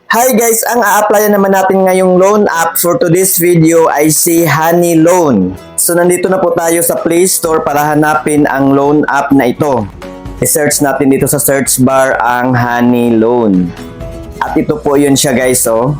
Hi guys, ang a-applyan naman natin ngayong loan app for today's video ay si Honey Loan. So nandito na po tayo sa Play Store para hanapin ang loan app na ito. I-search natin dito sa search bar ang Honey Loan. At ito po yun siya guys, oh.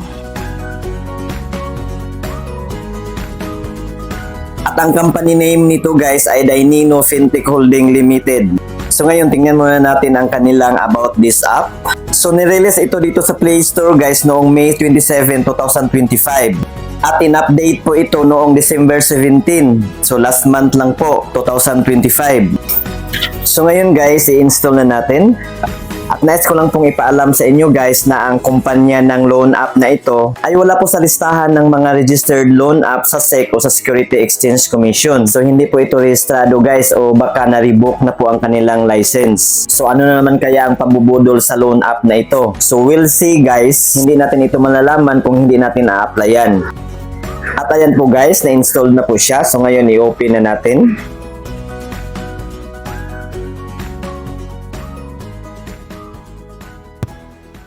At ang company name nito guys ay Dainino Fintech Holding Limited. So ngayon tingnan muna natin ang kanilang about this app. So nirelease ito dito sa Play Store guys noong May 27, 2025. At in-update po ito noong December 17. So last month lang po, 2025. So ngayon guys, i-install na natin. At nais ko lang pong ipaalam sa inyo guys na ang kumpanya ng loan app na ito ay wala po sa listahan ng mga registered loan app sa SEC o sa Security Exchange Commission. So hindi po ito rehistrado guys o baka na-revoke na po ang kanilang license. So ano naman kaya ang pambubudol sa loan app na ito? So we'll see guys, hindi natin ito malalaman kung hindi natin na-applyan. At ayan po guys, na-install na po siya. So ngayon i-open na natin.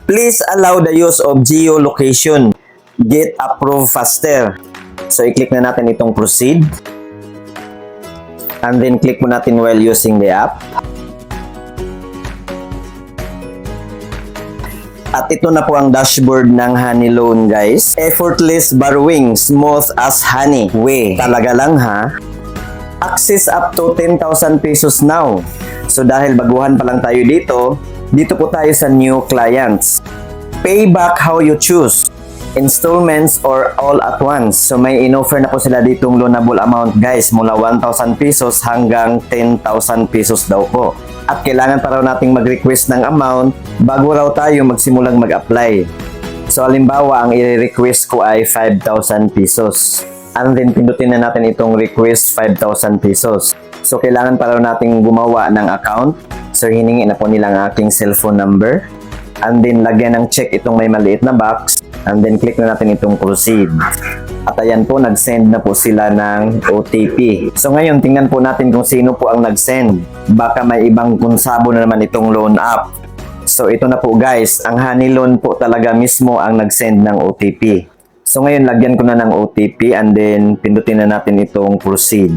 Please allow the use of geolocation. Get approved faster. So, i-click na natin itong proceed. And then, click mo natin while using the app. At ito na po ang dashboard ng Honey Loan, guys. Effortless borrowing, smooth as honey. We, talaga lang ha. Access up to 10,000 pesos now. So, dahil baguhan pa lang tayo dito po tayo sa new clients. Pay back how you choose. Installments or all at once. So may in-offer na po sila ditong loanable amount guys mula 1,000 pesos hanggang 10,000 pesos daw po. At kailangan pa raw nating mag-request ng amount bago raw tayo magsimulang mag-apply. So halimbawa ang i-request ko ay 5,000 pesos. And then pindutin na natin itong request 5,000 pesos. So kailangan pa raw nating gumawa ng account. So hiningi na po nila ang aking cellphone number. And then lagyan ng check itong may maliit na box. And then click na natin itong proceed. At ayan po, nag-send na po sila ng OTP. So ngayon, tingnan po natin kung sino po ang nag-send. Baka may ibang konsabo na naman itong loan app. So ito na po guys, ang Honey Loan po talaga mismo ang nag-send ng OTP. So ngayon, lagyan ko na ng OTP and then pindutin na natin itong proceed.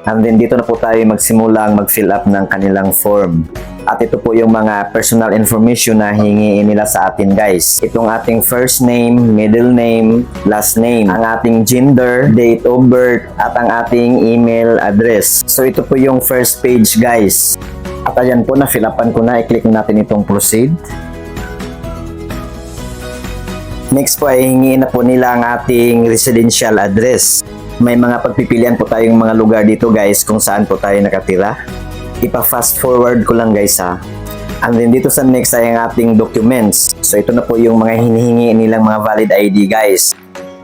And then dito na po tayo magsimulang mag-fill up ng kanilang form. At ito po yung mga personal information na hingiin nila sa atin guys. Itong ating first name, middle name, last name, ang ating gender, date of birth, at ang ating email address. So ito po yung first page guys. At ayan po, na-fill upan ko na. I-click natin itong proceed. Next po ay hingiin na po nila ang ating residential address. May mga pagpipilian po tayong mga lugar dito guys kung saan po tayo nakatira. Ipa-fast forward ko lang guys ha. And then dito sa next ay ang ating documents. So ito na po yung mga hinihingi nilang mga valid ID guys.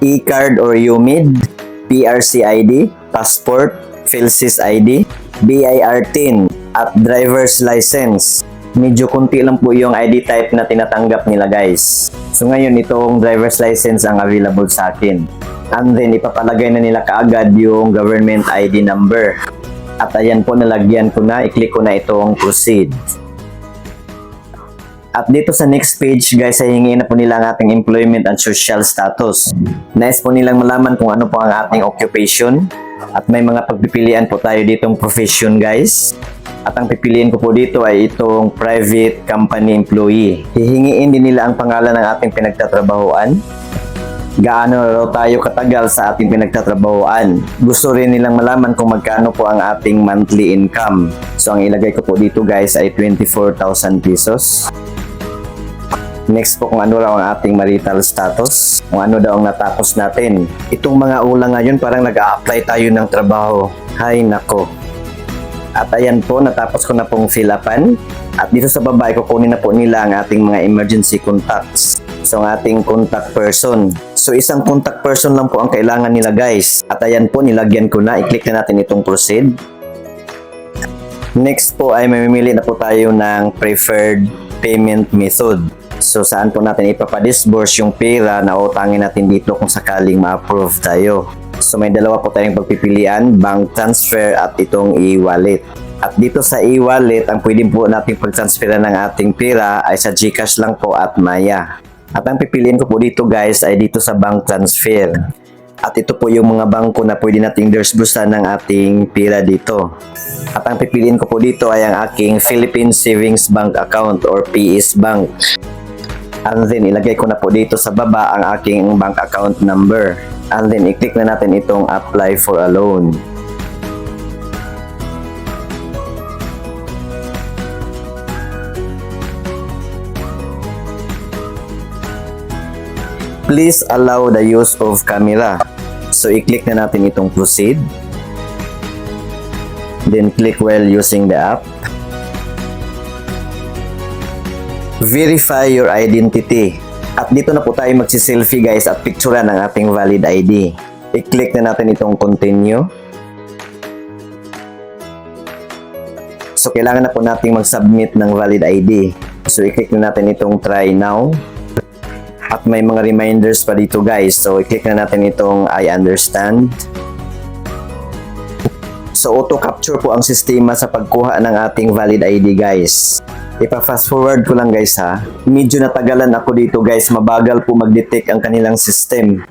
E-card or UMID, PRC ID, passport, PhilSys ID, BIR-10 at driver's license. Medyo kunti lang po yung ID type na tinatanggap nila guys. So ngayon itong driver's license ang available sa akin. And then ipapalagay na nila kaagad yung government ID number. At ayan po, nalagyan ko na, i-click ko na itong proceed. At dito sa next page guys ay hingin na po nila ang ating employment and social status. Nais po nilang malaman kung ano po ang ating occupation. At may mga pagpipilian po tayo ditong profession guys. At ang pipiliin ko po dito ay itong private company employee. Hihingiin din nila ang pangalan ng ating pinagtatrabahoan. Gaano raw tayo katagal sa ating pinagtatrabahoan. Gusto rin nilang malaman kung magkano po ang ating monthly income. So ang ilagay ko po dito guys ay 24,000 pesos. Next po kung ano raw ang ating marital status. Kung ano daw ang natapos natin. Itong mga ulang ngayon parang nag-a-apply tayo ng trabaho. Hay nako. At ayan po, natapos ko na pong fill upan. At dito sa baba, kukunin na po nila ang ating mga emergency contacts. So ang ating contact person. So isang contact person lang po ang kailangan nila guys. At ayan po, nilagyan ko na. I-click na natin itong proceed. Next po ay mamimili na po tayo ng preferred payment method. So saan po natin ipapadisburse yung pera na utangin natin dito kung sakaling ma-approve tayo. So may dalawa po tayong pagpipilian, bank transfer at itong e-wallet. At dito sa e-wallet, ang pwede po natin pag-transferan ng ating pera ay sa GCash lang po at Maya. At ang pipiliin ko po dito guys ay dito sa bank transfer. At ito po yung mga bangko na pwede nating disbursan ng ating pera dito. At ang pipiliin ko po dito ay ang aking Philippine Savings Bank account or PS Bank. And then ilagay ko na po dito sa baba ang aking bank account number. And then i-click na natin itong apply for a loan. Please allow the use of camera. So i-click na natin itong proceed. Then click while using the app. Verify your identity. At dito na po tayo magsi-selfie guys at picturean ang ating valid ID. I-click na natin itong continue. So kailangan na po nating mag-submit ng valid ID. So i-click na natin itong try now. At may mga reminders pa dito guys. So i-click na natin itong I understand. So auto capture po ang sistema sa pagkuha ng ating valid ID guys. Ipa-fast forward ko lang guys ha. Medyo natagalan ako dito guys. Mabagal po mag-detect ang kanilang system.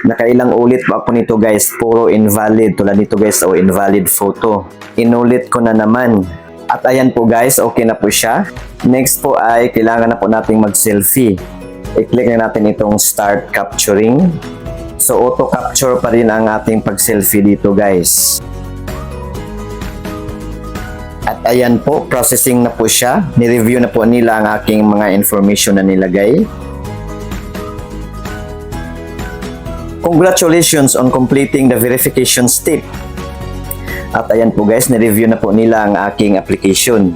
Nakailang ulit po ako nito guys. Puro invalid. Tulad nito guys. O invalid photo. Inulit ko na naman. At ayan po guys. Okay na po siya. Next po ay kailangan na po nating mag-selfie. I-click na natin itong start capturing. So auto capture pa rin ang ating pag-selfie dito guys. At ayan po, processing na po siya. Ni-review na po nila ang aking mga information na nilagay. Congratulations on completing the verification step. At ayan po guys, ni-review na po nila ang aking application.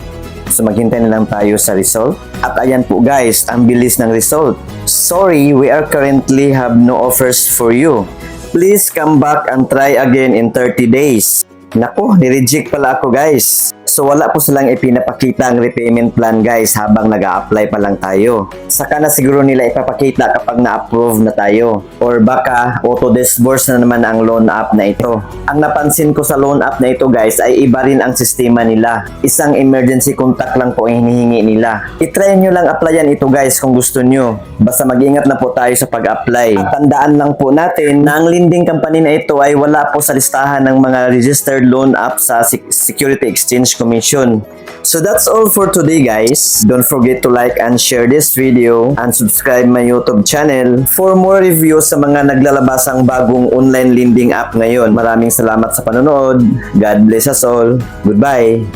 So maghintay na lang tayo sa result. At ayan po guys, ang bilis ng result. Sorry, we are currently have no offers for you. Please come back and try again in 30 days. Naku, ni-reject pala ako guys. So wala po silang ipinapakita ang repayment plan guys habang nag-a-apply pa lang tayo. Saka na siguro nila ipapakita kapag na-approve na tayo. Or baka auto-disburse na naman ang loan app na ito. Ang napansin ko sa loan app na ito guys ay iba rin ang sistema nila. Isang emergency contact lang po ang hinihingi nila. I-try nyo lang applyan ito guys kung gusto nyo. Basta mag-ingat na po tayo sa pag-apply. Tandaan lang po natin na ang lending company na ito ay wala po sa listahan ng mga registered loan app sa Security Exchange Commission. So that's all for today guys. Don't forget to like and share this video and subscribe my YouTube channel for more reviews sa mga naglalabasang bagong online lending app ngayon. Maraming salamat sa panonood. God bless us all. Goodbye.